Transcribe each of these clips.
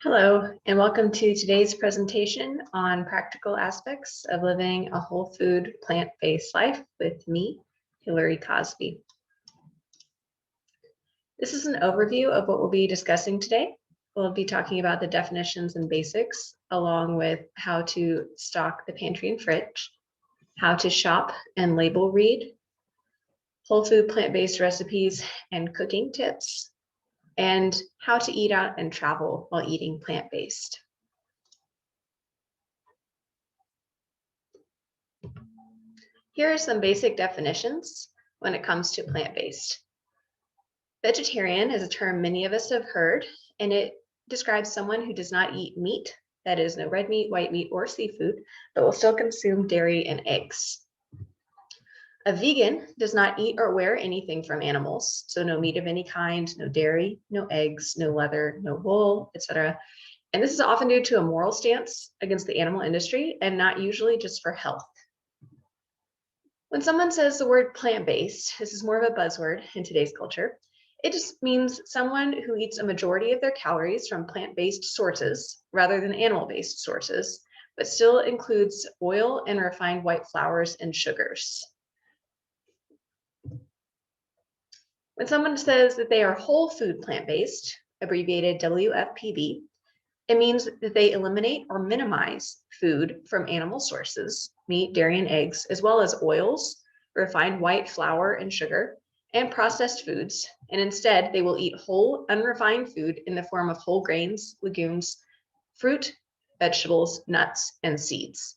Hello, and welcome to today's presentation on practical aspects of living a whole food, plant-based life with me, Hillary Cosby. This is an overview of what we'll be discussing today. We'll be talking about the definitions and basics, along with how to stock the pantry and fridge, how to shop and label read, whole food plant-based recipes and cooking tips, and how to eat out and travel while eating plant-based. Here are some basic definitions when it comes to plant-based. Vegetarian is a term many of us have heard, and it describes someone who does not eat meat, that is, no red meat, white meat, or seafood, but will still consume dairy and eggs. A vegan does not eat or wear anything from animals, so no meat of any kind, no dairy, no eggs, no leather, no wool, etc. And this is often due to a moral stance against the animal industry and not usually just for health. When someone says the word plant-based, this is more of a buzzword in today's culture. It just means someone who eats a majority of their calories from plant-based sources rather than animal-based sources, but still includes oil and refined white flours and sugars. When someone says that they are whole food plant-based, abbreviated WFPB, it means that they eliminate or minimize food from animal sources, meat, dairy, and eggs, as well as oils, refined white flour and sugar, and processed foods. And instead, they will eat whole, unrefined food in the form of whole grains, legumes, fruit, vegetables, nuts, and seeds.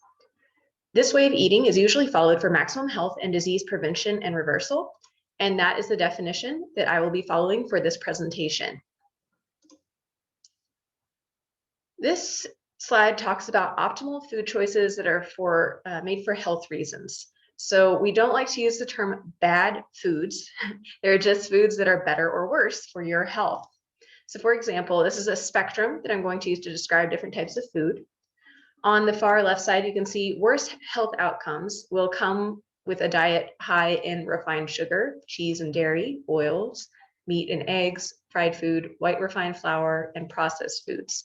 This way of eating is usually followed for maximum health and disease prevention and reversal. And that is the definition that I will be following for this presentation. This slide talks about optimal food choices that are made for health reasons. So we don't like to use the term bad foods. They're just foods that are better or worse for your health. So for example, this is a spectrum that I'm going to use to describe different types of food. On the far left side, you can see worse health outcomes will come with a diet high in refined sugar, cheese and dairy, oils, meat and eggs, fried food, white refined flour, and processed foods.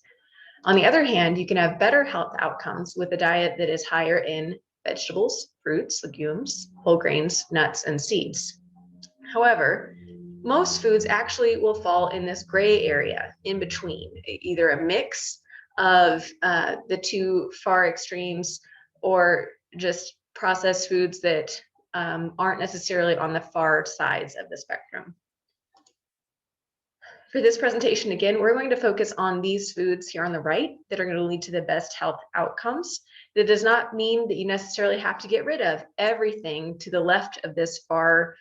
On the other hand, you can have better health outcomes with a diet that is higher in vegetables, fruits, legumes, whole grains, nuts, and seeds. However, most foods actually will fall in this gray area in between, either a mix of the two far extremes or just processed foods that aren't necessarily on the far sides of the spectrum. For this presentation, again, we're going to focus on these foods here on the right that are going to lead to the best health outcomes. That does not mean that you necessarily have to get rid of everything to the left of this far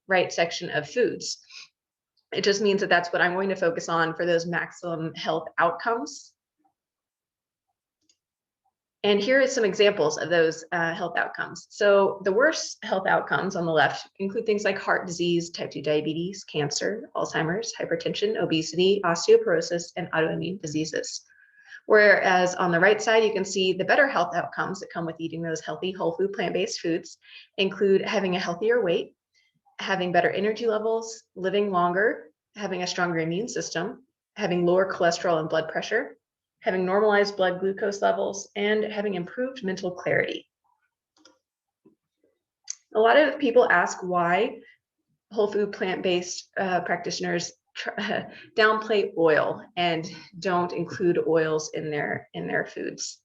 right section of foods. It just means that that's what I'm going to focus on for those maximum health outcomes. And here are some examples of those health outcomes. So the worst health outcomes on the left include things like heart disease, type 2 diabetes, cancer, Alzheimer's, hypertension, obesity, osteoporosis, and autoimmune diseases. Whereas on the right side, you can see the better health outcomes that come with eating those healthy whole food plant-based foods include having a healthier weight, having better energy levels, living longer, having a stronger immune system, having lower cholesterol and blood pressure, having normalized blood glucose levels, and having improved mental clarity. A lot of people ask why whole food plant-based practitioners downplay oil and don't include oils in their foods.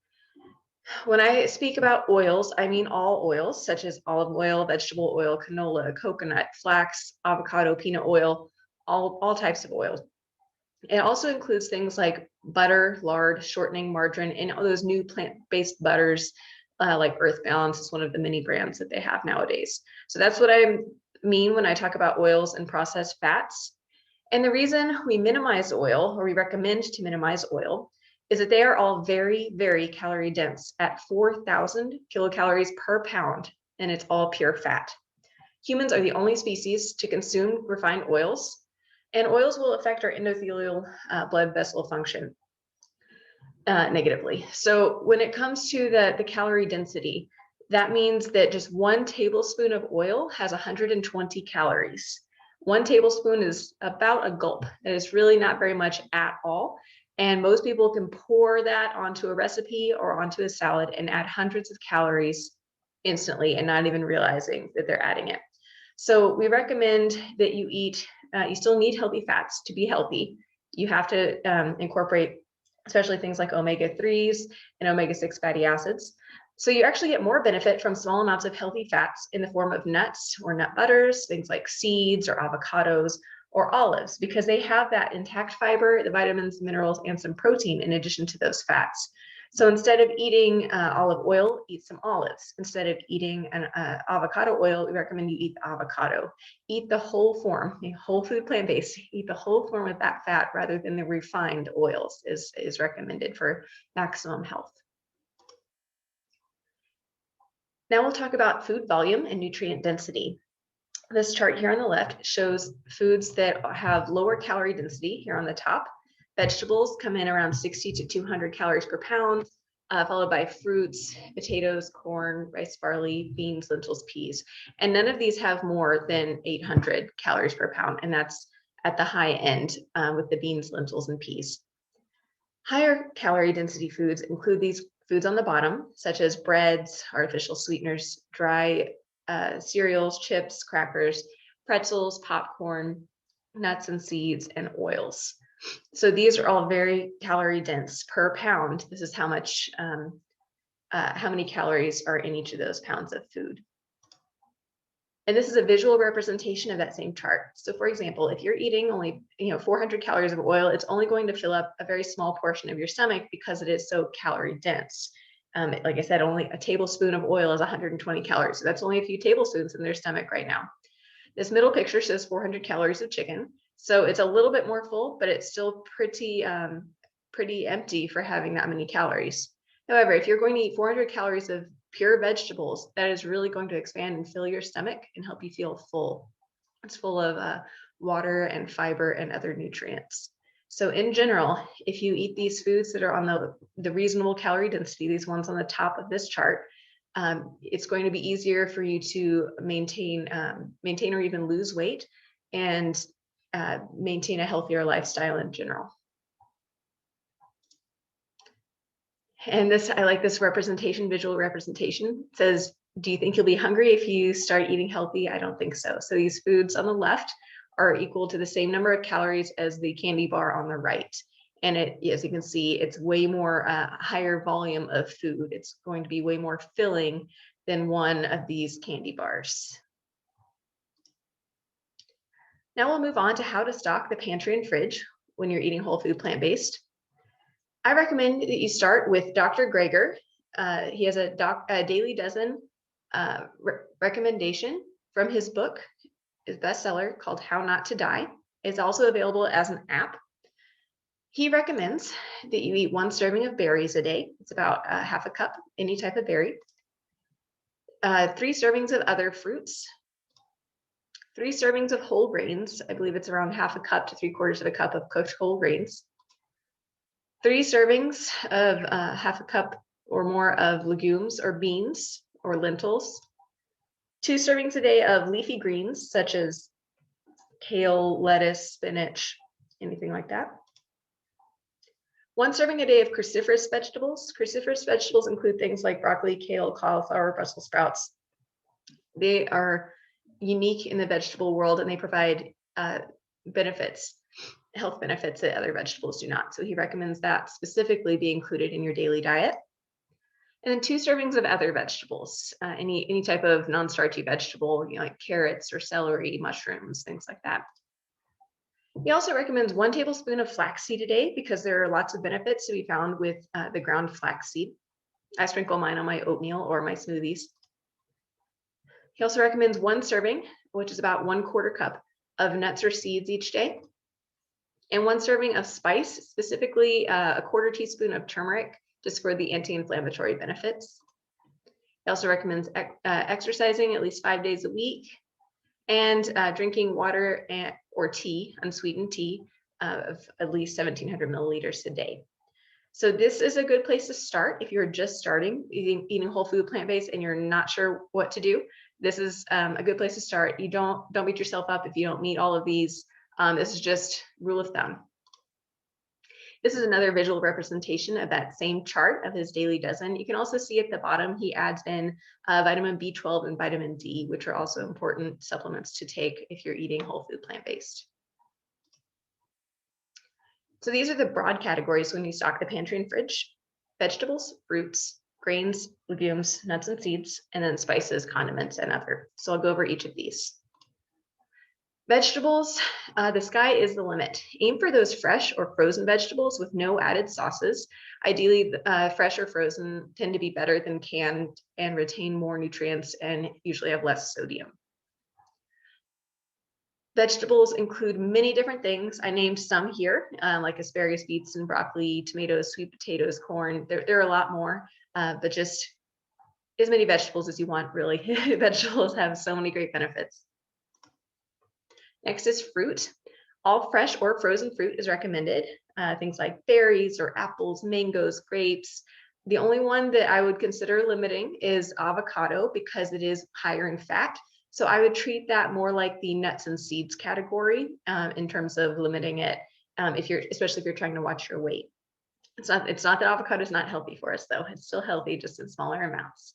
When I speak about oils, I mean all oils, such as olive oil, vegetable oil, canola, coconut, flax, avocado, peanut oil, all types of oils. It also includes things like butter, lard, shortening, margarine, and all those new plant-based butters like Earth Balance is one of the many brands that they have nowadays. So that's what I mean when I talk about oils and processed fats. And the reason we minimize oil, or we recommend to minimize oil, is that they are all very, very calorie dense at 4,000 kilocalories per pound, and it's all pure fat. Humans are the only species to consume refined oils, and oils will affect our endothelial blood vessel function negatively. So when it comes to the calorie density, that means that just 1 tablespoon of oil has 120 calories. 1 tablespoon is about a gulp. It is really not very much at all. And most people can pour that onto a recipe or onto a salad and add hundreds of calories instantly and not even realizing that they're adding it. So we recommend that you eat, you still need healthy fats to be healthy. You have to incorporate especially things like omega-3s and omega-6 fatty acids. So you actually get more benefit from small amounts of healthy fats in the form of nuts or nut butters, things like seeds or avocados or olives, because they have that intact fiber, the vitamins, minerals, and some protein in addition to those fats. So instead of eating olive oil, eat some olives. Instead of eating an avocado oil, we recommend you eat the avocado. Eat the whole form, whole food plant-based, eat the whole form of that fat rather than the refined oils is recommended for maximum health. Now we'll talk about food volume and nutrient density. This chart here on the left shows foods that have lower calorie density here on the top. Vegetables come in around 60 to 200 calories per pound, followed by fruits, potatoes, corn, rice, barley, beans, lentils, peas. And none of these have more than 800 calories per pound, and that's at the high end with the beans, lentils, and peas. Higher calorie density foods include these foods on the bottom, such as breads, artificial sweeteners, dry cereals, chips, crackers, pretzels, popcorn, nuts and seeds, and oils. So these are all very calorie dense per pound. This is how many calories are in each of those pounds of food. And this is a visual representation of that same chart. So for example, if you're eating only 400 calories of oil, it's only going to fill up a very small portion of your stomach because it is so calorie dense. Like I said, only a tablespoon of oil is 120 calories. So that's only a few tablespoons in their stomach right now. This middle picture says 400 calories of chicken. So it's a little bit more full, but it's still pretty empty for having that many calories. However, if you're going to eat 400 calories of pure vegetables, that is really going to expand and fill your stomach and help you feel full. It's full of water and fiber and other nutrients. So in general, if you eat these foods that are on the reasonable calorie density, these ones on the top of this chart, it's going to be easier for you to maintain or even lose weight and maintain a healthier lifestyle in general. And I like this representation, visual representation. It says, do you think you'll be hungry if you start eating healthy? I don't think so. So these foods on the left are equal to the same number of calories as the candy bar on the right. And as you can see, it's way more higher volume of food. It's going to be way more filling than one of these candy bars. Now we'll move on to how to stock the pantry and fridge when you're eating whole food plant-based. I recommend that you start with Dr. Greger. He has a daily dozen recommendation from his book, his bestseller called How Not to Die. It's also available as an app. He recommends that you eat 1 serving of berries a day. It's about half a cup, any type of berry. 3 servings of other fruits. 3 servings of whole grains. I believe it's around half a cup to 3/4 of a cup of cooked whole grains. 3 servings of half a cup or more of legumes or beans or lentils. 2 servings a day of leafy greens, such as kale, lettuce, spinach, anything like that. 1 serving a day of cruciferous vegetables. Cruciferous vegetables include things like broccoli, kale, cauliflower, Brussels sprouts. They are unique in the vegetable world and they provide health benefits that other vegetables do not. So he recommends that specifically be included in your daily diet. And then 2 servings of other vegetables, any type of non-starchy vegetable, like carrots or celery, mushrooms, things like that. He also recommends 1 tablespoon of flaxseed a day because there are lots of benefits to be found with the ground flaxseed. I sprinkle mine on my oatmeal or my smoothies. He also recommends 1 serving, which is about 1/4 cup of nuts or seeds each day, and 1 serving of spice, specifically a 1/4 teaspoon of turmeric, just for the anti-inflammatory benefits. He also recommends exercising at least 5 days a week and drinking water or tea, unsweetened tea, of at least 1,700 milliliters a day. So this is a good place to start if you're just starting eating whole food plant-based and you're not sure what to do. This is a good place to start. You don't beat yourself up if you don't meet all of these. This is just rule of thumb. This is another visual representation of that same chart of his daily dozen. You can also see at the bottom, he adds in vitamin B12 and vitamin D, which are also important supplements to take if you're eating whole food plant-based. So these are the broad categories when you stock the pantry and fridge: vegetables, fruits, grains, legumes, nuts and seeds, and then spices, condiments, and other. So I'll go over each of these. Vegetables, the sky is the limit. Aim for those fresh or frozen vegetables with no added sauces. Ideally, fresh or frozen tend to be better than canned and retain more nutrients and usually have less sodium. Vegetables include many different things. I named some here, like asparagus, beets, and broccoli, tomatoes, sweet potatoes, corn. There are a lot more, but just as many vegetables as you want, really. Vegetables have so many great benefits. Next is fruit. All fresh or frozen fruit is recommended. Things like berries or apples, mangoes, grapes. The only one that I would consider limiting is avocado because it is higher in fat. So I would treat that more like the nuts and seeds category in terms of limiting it, especially if you're trying to watch your weight. It's not that avocado is not healthy for us though. It's still healthy, just in smaller amounts.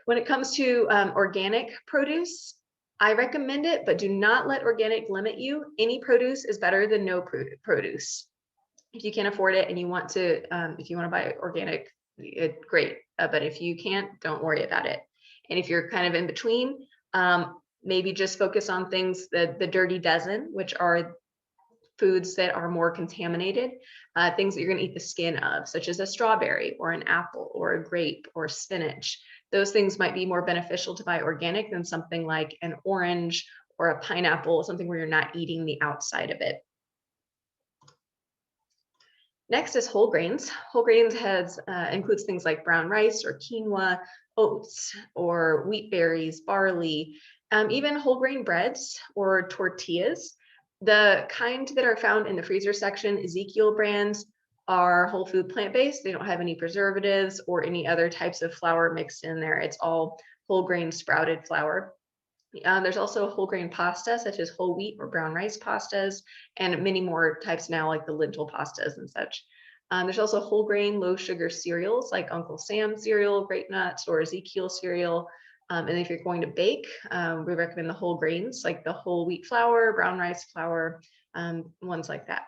When it comes to organic produce, I recommend it, but do not let organic limit you. Any produce is better than no produce. If you can't afford it and you want to, if you want to buy organic, great. But if you can't, don't worry about it. And if you're kind of in between, maybe just focus on things, the dirty dozen, which are foods that are more contaminated, things that you're going to eat the skin of, such as a strawberry or an apple or a grape or spinach. Those things might be more beneficial to buy organic than something like an orange or a pineapple, something where you're not eating the outside of it. Next is whole grains. Whole grains includes things like brown rice or quinoa, oats or wheat berries, barley, even whole grain breads or tortillas. The kind that are found in the freezer section, Ezekiel brands, are whole food plant-based. They don't have any preservatives or any other types of flour mixed in there. It's all whole grain sprouted flour. There's also whole grain pasta, such as whole wheat or brown rice pastas, and many more types now, like the lentil pastas and such. There's also whole grain, low sugar cereals like Uncle Sam cereal, Great Nuts, or Ezekiel cereal. And if you're going to bake, we recommend the whole grains, like the whole wheat flour, brown rice flour, ones like that.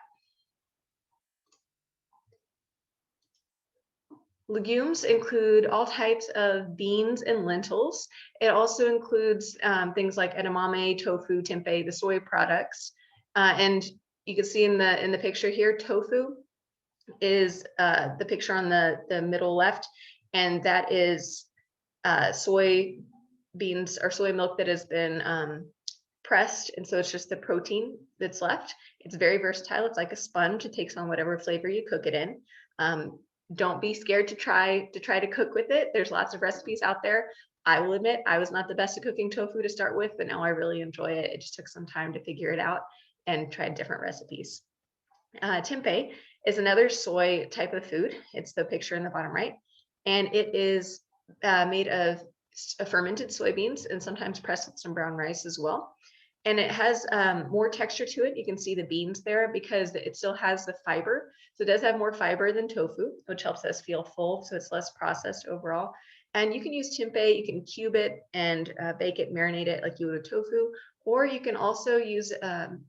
Legumes include all types of beans and lentils. It also includes things like edamame, tofu, tempeh, the soy products. And you can see in the picture here, tofu is the picture on the middle left, and that is soy beans or soy milk that has been pressed, and so it's just the protein that's left. It's very versatile. It's like a sponge. It takes on whatever flavor you cook it in. Don't be scared to try to cook with it. There's lots of recipes out there. I will admit I was not the best at cooking tofu to start with, but now I really enjoy it. It just took some time to figure it out and tried different recipes. Tempeh is another soy type of food. It's the picture in the bottom right, and it is made of fermented soybeans and sometimes pressed with some brown rice as well. And it has more texture to it. You can see the beans there because it still has the fiber. So it does have more fiber than tofu, which helps us feel full. So it's less processed overall. And you can use tempeh, you can cube it and bake it, marinate it like you would a tofu. Or you can also use,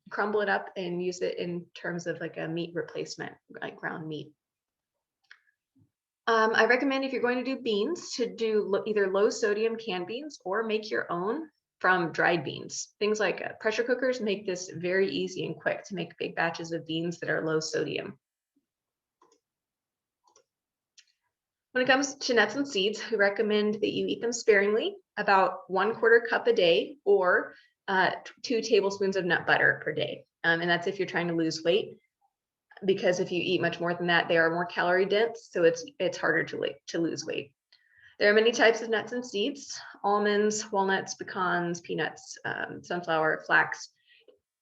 crumble it up and use it in terms of like a meat replacement, like ground meat. I recommend if you're going to do beans to do either low sodium canned beans or make your own from dried beans. Things like pressure cookers make this very easy and quick to make big batches of beans that are low sodium. When it comes to nuts and seeds, we recommend that you eat them sparingly, about 1/4 cup a day or 2 tablespoons of nut butter per day. And that's if you're trying to lose weight, because if you eat much more than that, they are more calorie dense, so it's harder to lose weight. There are many types of nuts and seeds: almonds, walnuts, pecans, peanuts, sunflower, flax.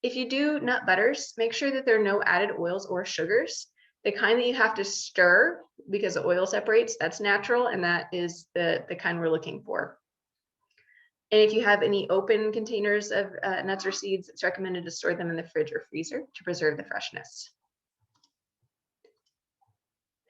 If you do nut butters, make sure that there are no added oils or sugars. The kind that you have to stir because the oil separates, that's natural, and that is the kind we're looking for. And if you have any open containers of nuts or seeds, it's recommended to store them in the fridge or freezer to preserve the freshness.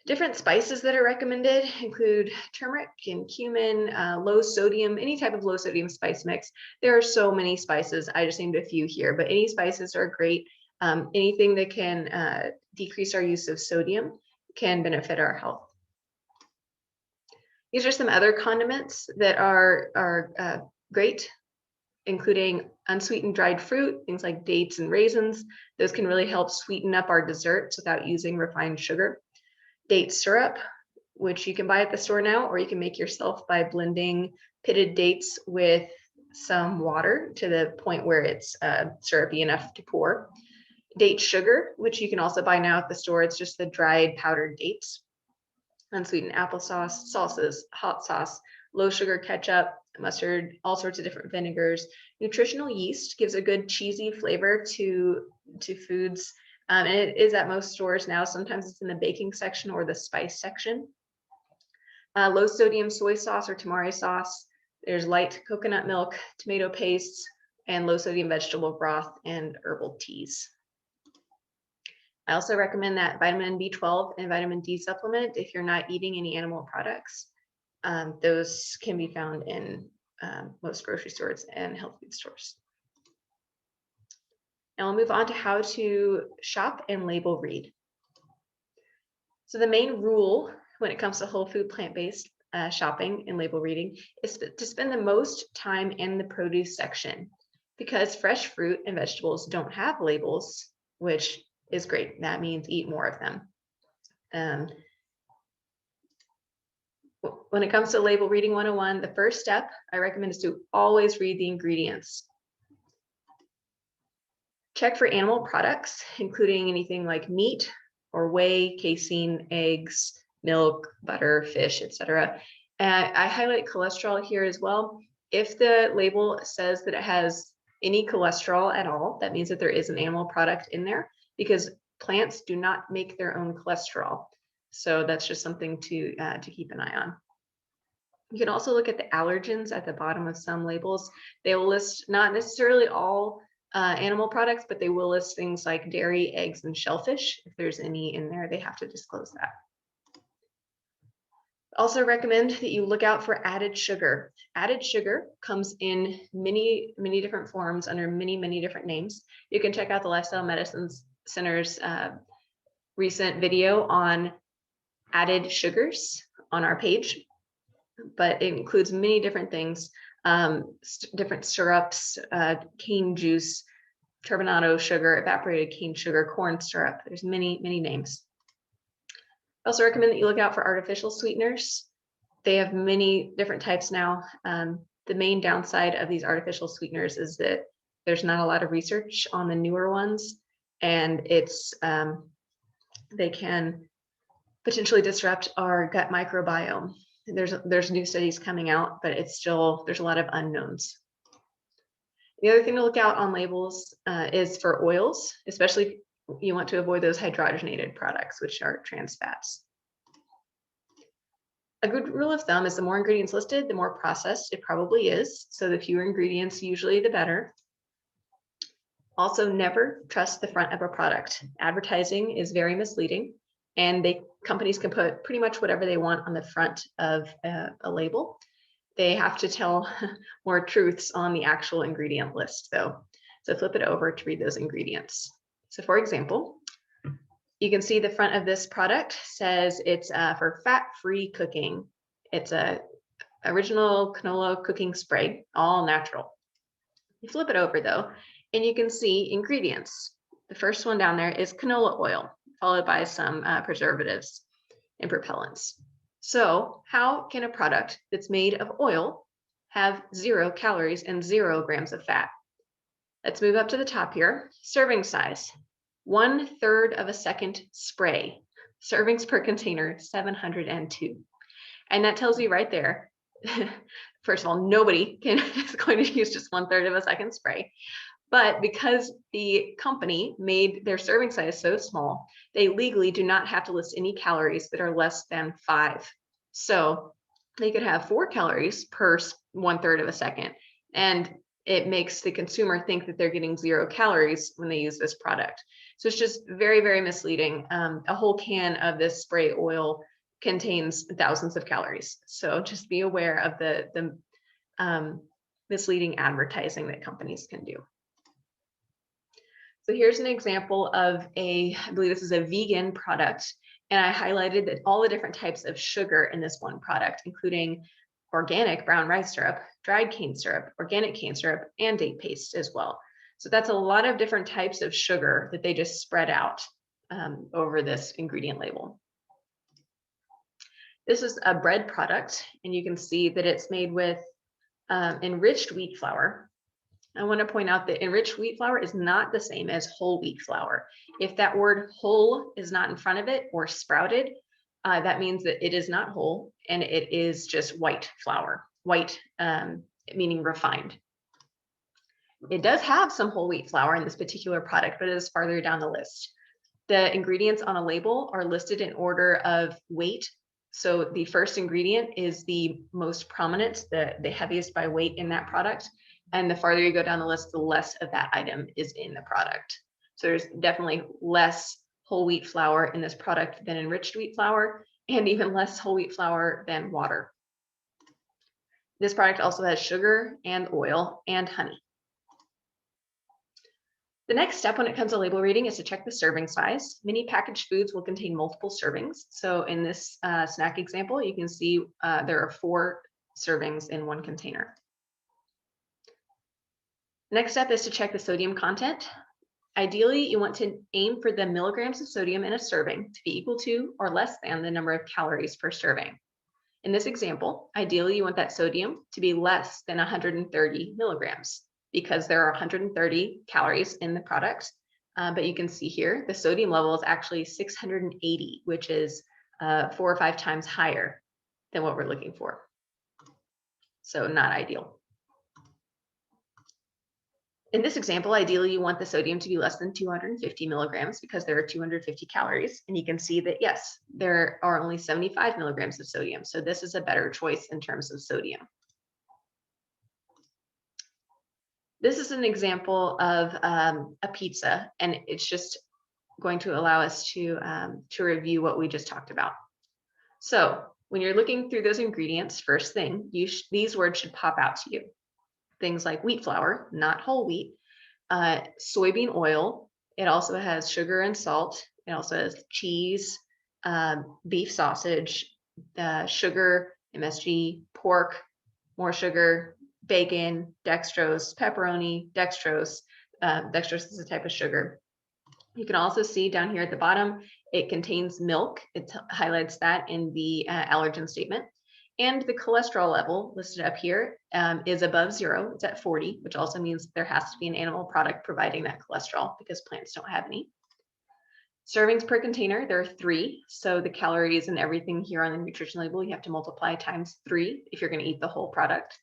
Different spices that are recommended include turmeric and cumin, low sodium, any type of low sodium spice mix. There are so many spices. I just named a few here, but any spices are great. Anything that can decrease our use of sodium can benefit our health. These are some other condiments that are great, including unsweetened dried fruit, things like dates and raisins. Those can really help sweeten up our desserts without using refined sugar. Date syrup, which you can buy at the store now, or you can make yourself by blending pitted dates with some water to the point where it's syrupy enough to pour. Date sugar, which you can also buy now at the store. It's just the dried powdered dates. Unsweetened applesauce, salsas, hot sauce, low sugar ketchup, mustard, all sorts of different vinegars. Nutritional yeast gives a good cheesy flavor to foods. And it is at most stores now. Sometimes it's in the baking section or the spice section. Low sodium soy sauce or tamari sauce. There's light coconut milk, tomato pastes, and low sodium vegetable broth and herbal teas. I also recommend that vitamin B12 and vitamin D supplement if you're not eating any animal products. Those can be found in most grocery stores and health food stores. Now we'll move on to how to shop and label read. So the main rule when it comes to whole food plant-based shopping and label reading is to spend the most time in the produce section, because fresh fruit and vegetables don't have labels, which is great. That means eat more of them. When it comes to label reading 101, the first step I recommend is to always read the ingredients. Check for animal products, including anything like meat or whey, casein, eggs, milk, butter, fish, etc. I highlight cholesterol here as well. If the label says that it has any cholesterol at all, that means that there is an animal product in there, because plants do not make their own cholesterol. So that's just something to keep an eye on. You can also look at the allergens at the bottom of some labels. They will list not necessarily all animal products, but they will list things like dairy, eggs, and shellfish. If there's any in there, they have to disclose that. Also recommend that you look out for added sugar. Added sugar comes in many different forms under many different names. You can check out the Lifestyle Medicine Center's recent video on added sugars on our page, but it includes many different things, different syrups, cane juice, turbinado sugar, evaporated cane sugar, corn syrup. There's many names. I also recommend that you look out for artificial sweeteners. They have many different types now. The main downside of these artificial sweeteners is that there's not a lot of research on the newer ones, and they can potentially disrupt our gut microbiome. There's new studies coming out, but there's a lot of unknowns. The other thing to look out on labels is for oils, especially you want to avoid those hydrogenated products, which are trans fats. A good rule of thumb is the more ingredients listed, the more processed it probably is. So the fewer ingredients, usually the better. Also, never trust the front of a product. Advertising is very misleading, and companies can put pretty much whatever they want on the front of a label. They have to tell more truths on the actual ingredient list, though. So flip it over to read those ingredients. So for example, you can see the front of this product says it's for fat-free cooking. It's a original canola cooking spray, all natural. You flip it over though, and you can see ingredients. The first one down there is canola oil, followed by some preservatives and propellants. So how can a product that's made of oil have 0 calories and 0 grams of fat? Let's move up to the top here. Serving size, 1/3 of a second spray. Servings per container, 702. And that tells you right there, first of all, nobody is going to use just 1/3 of a second spray. But because the company made their serving size so small, they legally do not have to list any calories that are less than 5. So they could have 4 calories per 1/3 of a second. And it makes the consumer think that they're getting 0 calories when they use this product. So it's just very, very misleading. A whole can of this spray oil contains thousands of calories. So just be aware of the misleading advertising that companies can do. So here's an example of I believe this is a vegan product, and I highlighted that all the different types of sugar in this one product, including organic brown rice syrup, dried cane syrup, organic cane syrup, and date paste as well. So that's a lot of different types of sugar that they just spread out over this ingredient label. This is a bread product, and you can see that it's made with enriched wheat flour. I want to point out that enriched wheat flour is not the same as whole wheat flour. If that word whole is not in front of it or sprouted, that means that it is not whole and it is just white flour, white meaning refined. It does have some whole wheat flour in this particular product, but it is farther down the list. The ingredients on a label are listed in order of weight. So the first ingredient is the most prominent, the heaviest by weight in that product. And the farther you go down the list, the less of that item is in the product. So there's definitely less whole wheat flour in this product than enriched wheat flour, and even less whole wheat flour than water. This product also has sugar and oil and honey. The next step when it comes to label reading is to check the serving size. Many packaged foods will contain multiple servings. So in this snack example, you can see there are 4 servings in one container. Next step is to check the sodium content. Ideally, you want to aim for the milligrams of sodium in a serving to be equal to or less than the number of calories per serving. In this example, ideally, you want that sodium to be less than 130 milligrams because there are 130 calories in the product. But you can see here, the sodium level is actually 680, which is 4 or 5 times higher than what we're looking for. So not ideal. In this example, ideally, you want the sodium to be less than 250 milligrams because there are 250 calories. And you can see that, yes, there are only 75 milligrams of sodium. So this is a better choice in terms of sodium. This is an example of a pizza, and it's just going to allow us to review what we just talked about. So when you're looking through those ingredients, first thing, these words should pop out to you. Things like wheat flour, not whole wheat, soybean oil. It also has sugar and salt. It also has cheese, beef sausage, sugar, MSG, pork, more sugar, bacon, dextrose, pepperoni, dextrose. Dextrose is a type of sugar. You can also see down here at the bottom, it contains milk. It highlights that in the allergen statement. And the cholesterol level listed up here is above 0. It's at 40, which also means there has to be an animal product providing that cholesterol because plants don't have any. Servings per container, there are 3. So the calories and everything here on the nutrition label, you have to multiply times 3 if you're going to eat the whole product.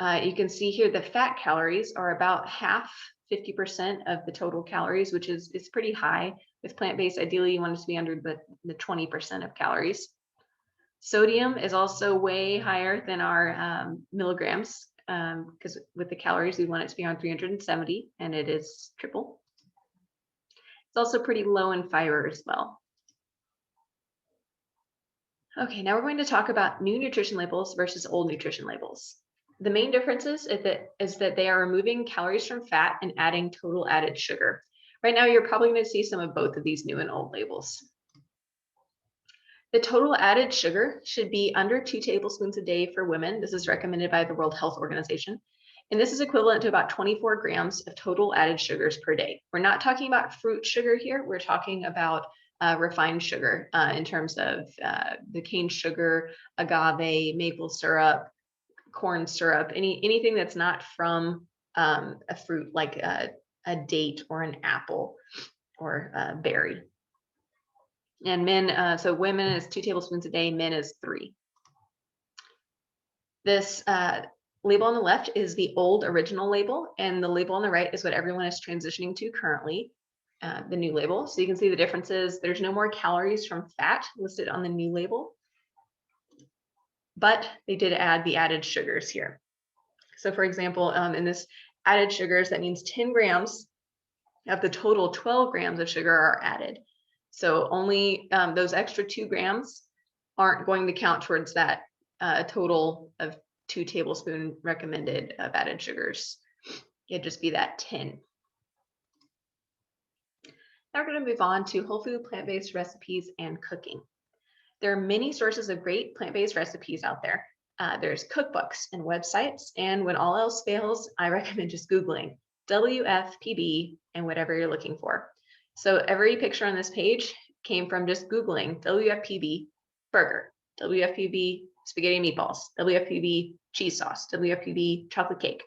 You can see here the fat calories are about half, 50% of the total calories, which is pretty high. With plant-based, ideally you want it to be under the 20% of calories. Sodium is also way higher than our milligrams because with the calories, we want it to be on 370, and it is triple. It's also pretty low in fiber as well. Okay, now we're going to talk about new nutrition labels versus old nutrition labels. The main differences is that they are removing calories from fat and adding total added sugar. Right now, you're probably going to see some of both of these new and old labels. The total added sugar should be under 2 tablespoons a day for women. This is recommended by the World Health Organization. And this is equivalent to about 24 grams of total added sugars per day. We're not talking about fruit sugar here. We're talking about refined sugar in terms of the cane sugar, agave, maple syrup, corn syrup, anything that's not from a fruit like a date or an apple or a berry. And men, so women is 2 tablespoons a day, men is 3. This label on the left is the old original label, and the label on the right is what everyone is transitioning to currently, the new label. So you can see the differences. There's no more calories from fat listed on the new label, but they did add the added sugars here. So for example, in this added sugars, that means 10 grams of the total 12 grams of sugar are added. So only those extra 2 grams aren't going to count towards that total of 2 tablespoons recommended of added sugars. It'd just be that 10. Now we're going to move on to whole food plant-based recipes and cooking. There are many sources of great plant-based recipes out there. There's cookbooks and websites, and when all else fails, I recommend just Googling WFPB and whatever you're looking for. So every picture on this page came from just Googling WFPB burger, WFPB spaghetti and meatballs, WFPB cheese sauce, WFPB chocolate cake.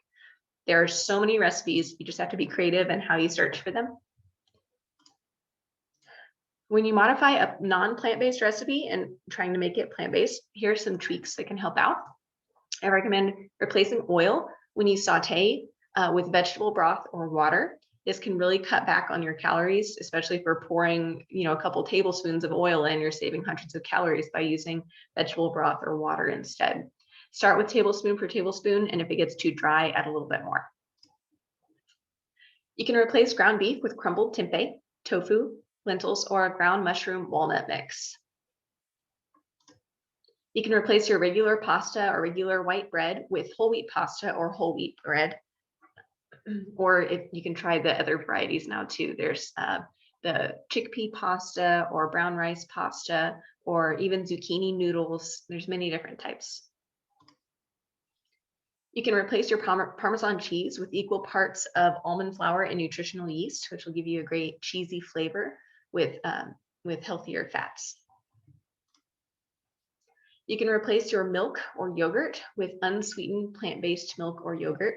There are so many recipes. You just have to be creative in how you search for them. When you modify a non-plant-based recipe and trying to make it plant-based, here are some tweaks that can help out. I recommend replacing oil when you saute with vegetable broth or water. This can really cut back on your calories, especially if you're pouring, a couple tablespoons of oil in, you're saving hundreds of calories by using vegetable broth or water instead. Start with tablespoon per tablespoon, and if it gets too dry, add a little bit more. You can replace ground beef with crumbled tempeh, tofu, lentils, or a ground mushroom walnut mix. You can replace your regular pasta or regular white bread with whole wheat pasta or whole wheat bread. Or if you can try the other varieties now too. There's the chickpea pasta or brown rice pasta or even zucchini noodles. There's many different types. You can replace your Parmesan cheese with equal parts of almond flour and nutritional yeast, which will give you a great cheesy flavor with healthier fats. You can replace your milk or yogurt with unsweetened plant-based milk or yogurt.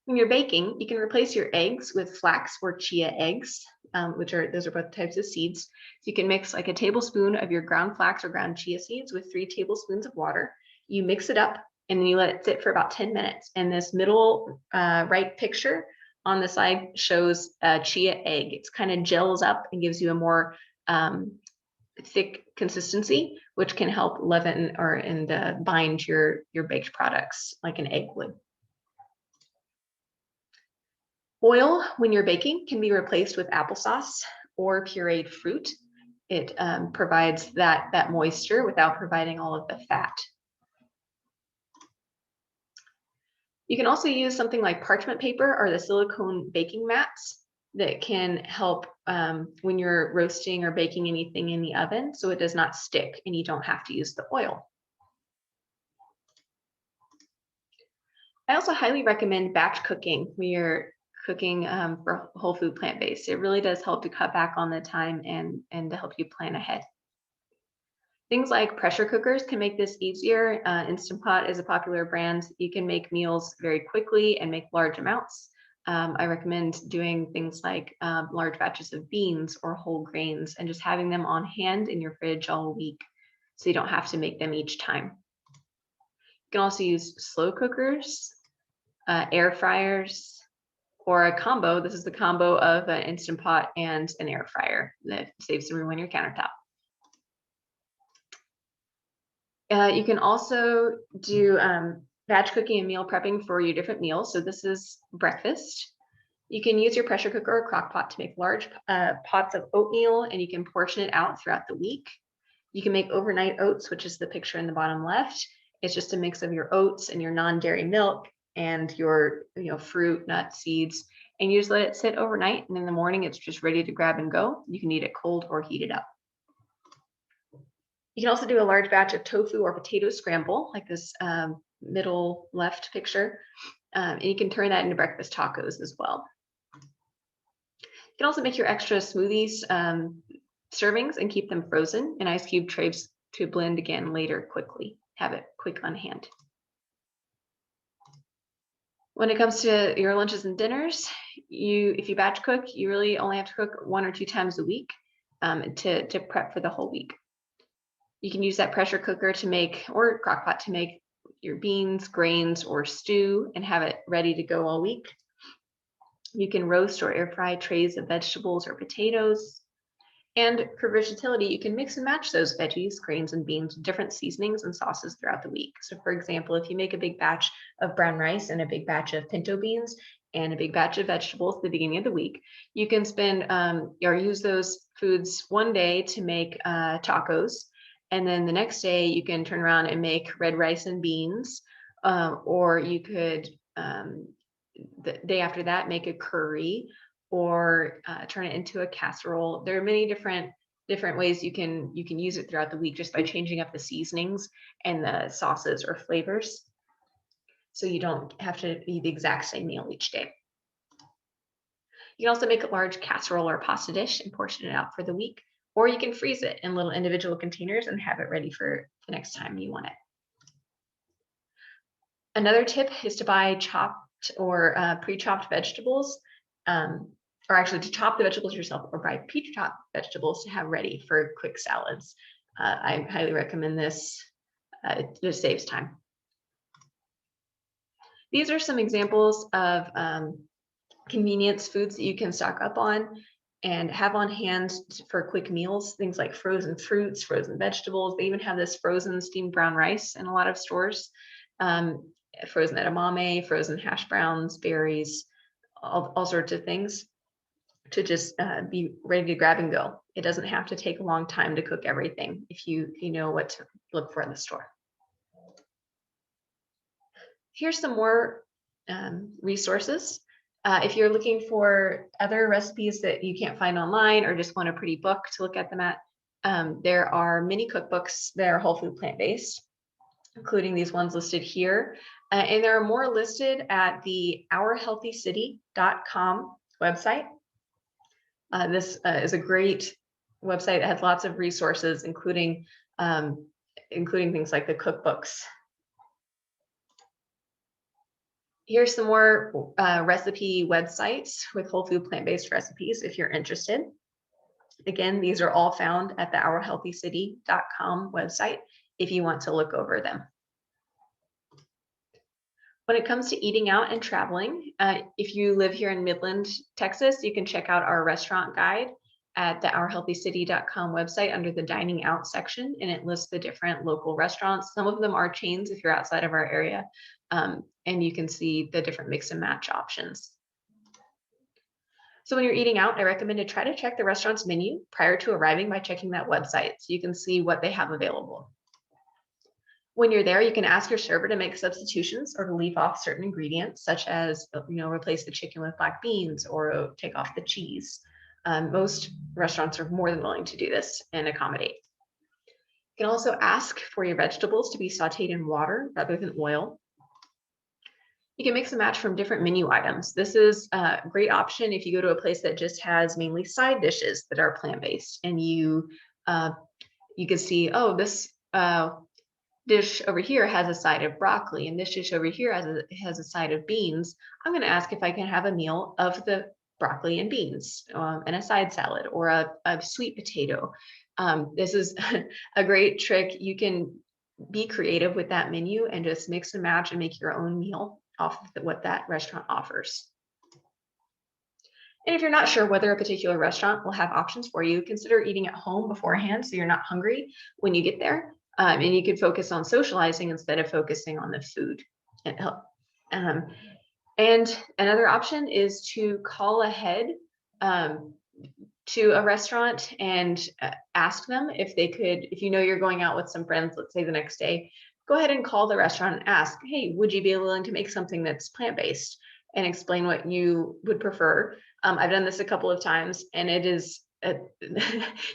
When you're baking, you can replace your eggs with flax or chia eggs, those are both types of seeds. So you can mix like a tablespoon of your ground flax or ground chia seeds with 3 tablespoons of water. You mix it up and then you let it sit for about 10 minutes. And this middle right picture on the side shows a chia egg. It's kind of gels up and gives you a more thick consistency, which can help leaven and bind your baked products like an egg would. Oil, when you're baking, can be replaced with applesauce or pureed fruit. It provides that moisture without providing all of the fat. You can also use something like parchment paper or the silicone baking mats that can help when you're roasting or baking anything in the oven, so it does not stick and you don't have to use the oil. I also highly recommend batch cooking when you're cooking for whole food plant-based. It really does help to cut back on the time and to help you plan ahead. Things like pressure cookers can make this easier. Instant Pot is a popular brand. You can make meals very quickly and make large amounts. I recommend doing things like large batches of beans or whole grains and just having them on hand in your fridge all week so you don't have to make them each time. You can also use slow cookers, air fryers, or a combo. This is the combo of an Instant Pot and an air fryer that saves some room on your countertop. You can also do batch cooking and meal prepping for your different meals. So this is breakfast. You can use your pressure cooker or crock pot to make large pots of oatmeal, and you can portion it out throughout the week. You can make overnight oats, which is the picture in the bottom left. It's just a mix of your oats and your non-dairy milk and your fruit, nuts, seeds, and you just let it sit overnight, and in the morning it's just ready to grab and go. You can eat it cold or heat it up. You can also do a large batch of tofu or potato scramble, like this middle left picture, and you can turn that into breakfast tacos as well. You can also make your extra smoothies servings and keep them frozen in ice cube trays to blend again later quickly. Have it quick on hand. When it comes to your lunches and dinners, if you batch cook, you really only have to cook 1 or 2 times a week to prep for the whole week. You can use that pressure cooker to make, or crock pot to make your beans, grains, or stew and have it ready to go all week. You can roast or air fry trays of vegetables or potatoes. And for versatility, you can mix and match those veggies, grains, and beans with different seasonings and sauces throughout the week. So for example, if you make a big batch of brown rice and a big batch of pinto beans and a big batch of vegetables at the beginning of the week, you can spend or use those foods one day to make tacos. And then the next day you can turn around and make red rice and beans. Or you could, the day after that, make a curry or turn it into a casserole. There are many different ways you can use it throughout the week just by changing up the seasonings and the sauces or flavors, so you don't have to eat the exact same meal each day. You can also make a large casserole or pasta dish and portion it out for the week, or you can freeze it in little individual containers and have it ready for the next time you want it. Another tip is to buy chopped or pre-chopped vegetables, or actually to chop the vegetables yourself or buy pre-chopped vegetables to have ready for quick salads. I highly recommend this. It just saves time. These are some examples of convenience foods that you can stock up on and have on hand for quick meals. Things like frozen fruits, frozen vegetables. They even have this frozen steamed brown rice in a lot of stores. Frozen edamame, frozen hash browns, berries, all sorts of things to just be ready to grab and go. It doesn't have to take a long time to cook everything if you know what to look for in the store. Here's some more resources. If you're looking for other recipes that you can't find online or just want a pretty book to look at them at, there are many cookbooks that are whole food plant-based, including these ones listed here. And there are more listed at the ourhealthycity.com website. This is a great website that has lots of resources, including things like the cookbooks. Here's some more recipe websites with whole food plant-based recipes if you're interested. Again, these are all found at the ourhealthycity.com website if you want to look over them. When it comes to eating out and traveling, if you live here in Midland, Texas, you can check out our restaurant guide at the ourhealthycity.com website under the dining out section, and it lists the different local restaurants. Some of them are chains if you're outside of our area, and you can see the different mix and match options. So when you're eating out, I recommend to try to check the restaurant's menu prior to arriving by checking that website so you can see what they have available. When you're there, you can ask your server to make substitutions or to leave off certain ingredients, such as replace the chicken with black beans or take off the cheese. Most restaurants are more than willing to do this and accommodate. You can also ask for your vegetables to be sauteed in water rather than oil. You can mix and match from different menu items. This is a great option if you go to a place that just has mainly side dishes that are plant-based, and you can see, oh, this dish over here has a side of broccoli, and this dish over here has a side of beans. I'm going to ask if I can have a meal of the broccoli and beans and a side salad or a sweet potato. This is a great trick. You can be creative with that menu and just mix and match and make your own meal off of what that restaurant offers. And if you're not sure whether a particular restaurant will have options for you, consider eating at home beforehand so you're not hungry when you get there. And you could focus on socializing instead of focusing on the food. And another option is to call ahead to a restaurant and ask them if they could, if you know you're going out with some friends, let's say the next day, go ahead and call the restaurant and ask, hey, would you be willing to make something that's plant-based, and explain what you would prefer. I've done this a couple of times, and it is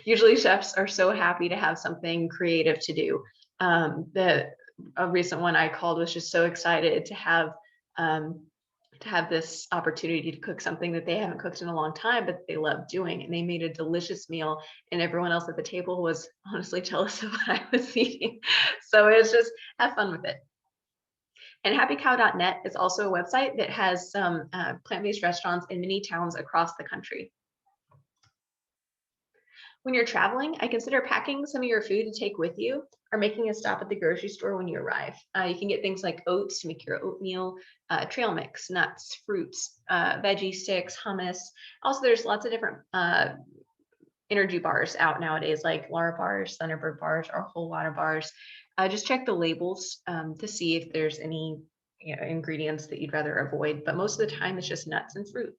usually chefs are so happy to have something creative to do. A recent one I called was just so excited to have this opportunity to cook something that they haven't cooked in a long time, but they love doing. And they made a delicious meal, and everyone else at the table was honestly jealous of what I was eating. So it's just have fun with it. And happycow.net is also a website that has some plant-based restaurants in many towns across the country. When you're traveling, I consider packing some of your food to take with you or making a stop at the grocery store when you arrive. You can get things like oats to make your oatmeal, trail mix, nuts, fruits, veggie sticks, hummus. Also, there's lots of different energy bars out nowadays, like Lara bars, Thunderbird bars, or whole water bars. Just check the labels to see if there's any ingredients that you'd rather avoid, but most of the time it's just nuts and fruit.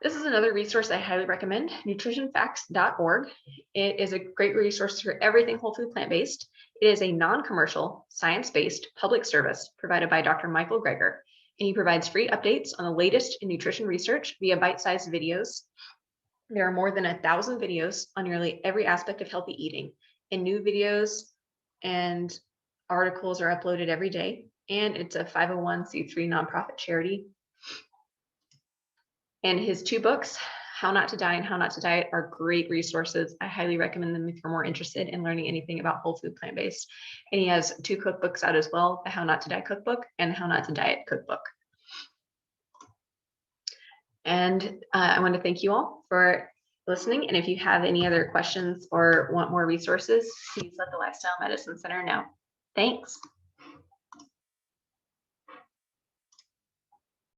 This is another resource I highly recommend, nutritionfacts.org. It is a great resource for everything whole food plant-based. It is a non-commercial, science-based public service provided by Dr. Michael Greger, and he provides free updates on the latest in nutrition research via bite-sized videos. There are more than 1,000 videos on nearly every aspect of healthy eating, and new videos and articles are uploaded every day. And it's a 501c3 nonprofit charity. And his 2 books, How Not to Die and How Not to Diet, are great resources. I highly recommend them if you're more interested in learning anything about whole food plant-based. And he has 2 cookbooks out as well, the How Not to Die cookbook and How Not to Diet cookbook. And I want to thank you all for listening. And if you have any other questions or want more resources, please let the Lifestyle Medicine Center know. Thanks.